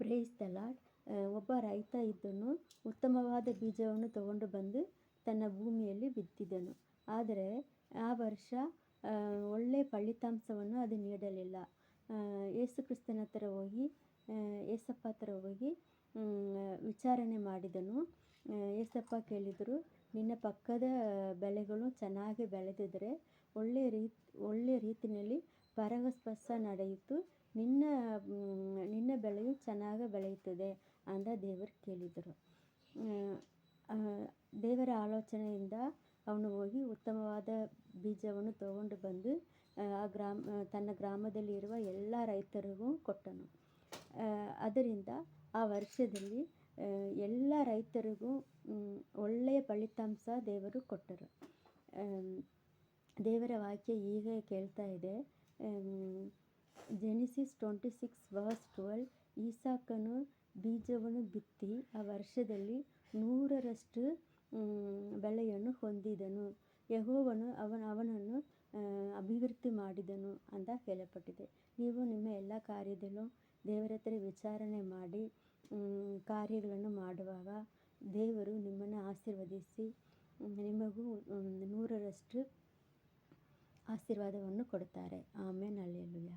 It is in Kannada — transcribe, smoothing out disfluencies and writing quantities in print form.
Praise the lord. ಒಬ್ಬ ರೈತ ಇದ್ದನು. ಉತ್ತಮವಾದ ಬೀಜವನ್ನು ತಗೊಂಡು ಬಂದು ತನ್ನ ಭೂಮಿಯಲ್ಲಿ ಬಿತ್ತಿದನು. ಆದರೆ ಆ ವರ್ಷ ಒಳ್ಳೆಯ ಫಲಿತಾಂಶವನ್ನು ಅದು ನೀಡಲಿಲ್ಲ. ಯೇಸಪ್ಪ ಹತ್ರ ಹೋಗಿ ವಿಚಾರಣೆ ಮಾಡಿದನು. ಏಸಪ್ಪ ಕೇಳಿದರು, ನಿನ್ನ ಪಕ್ಕದ ಬೆಳೆಗಳು ಚೆನ್ನಾಗಿ ಬೆಳೆದಿದ್ದರೆ ಒಳ್ಳೆಯ ರೀತಿಯಲ್ಲಿ ಪರಾಗಸ್ಪರ್ಶ ನಡೆಯಿತು, ನಿನ್ನ ಬೆಳೆಯು ಚೆನ್ನಾಗಿ ಬೆಳೆಯುತ್ತದೆ ಅಂತ ದೇವರು ಕೇಳಿದರು. ದೇವರ ಆಲೋಚನೆಯಿಂದ ಅವನು ಹೋಗಿ ಉತ್ತಮವಾದ ಬೀಜವನ್ನು ತಗೊಂಡು ಬಂದು ತನ್ನ ಗ್ರಾಮದಲ್ಲಿ ಇರುವ ಎಲ್ಲ ರೈತರಿಗೂ ಕೊಟ್ಟನು. ಅದರಿಂದ ಆ ವರ್ಷದಲ್ಲಿ ಎಲ್ಲ ರೈತರಿಗೂ ಒಳ್ಳೆಯ ಫಲಿತಾಂಶ ದೇವರು ಕೊಟ್ಟರು. ದೇವರ ವಾಕ್ಯ ಹೀಗೆ ಕೇಳ್ತಾ ಇದೆ. ಜೆನಿಸಿಸ್ 26:12. ಇಸಾಕನು ಬೀಜವನ್ನು ಬಿತ್ತಿ ಆ ವರ್ಷದಲ್ಲಿ 100ರಷ್ಟು ಬೆಳೆಯನ್ನು ಹೊಂದಿದನು. ಯೆಹೋವನು ಅವನನ್ನು ಅಭಿವೃದ್ಧಿ ಮಾಡಿದನು ಅಂತ ಹೇಳಲ್ಪಟ್ಟಿದೆ. ನೀವು ನಿಮ್ಮ ಎಲ್ಲ ಕಾರ್ಯದಲ್ಲೂ ದೇವರ ಹತ್ರ ವಿಚಾರಣೆ ಮಾಡಿ ಕಾರ್ಯಗಳನ್ನು ಮಾಡುವಾಗ ದೇವರು ನಿಮ್ಮನ್ನು ಆಶೀರ್ವದಿಸಿ ನಿಮಗೂ 100ರಷ್ಟು ಆಶೀರ್ವಾದವನ್ನು ಕೊಡ್ತಾರೆ. ಆಮೆನ್. ಹಲ್ಲೆಲೂಯಾ.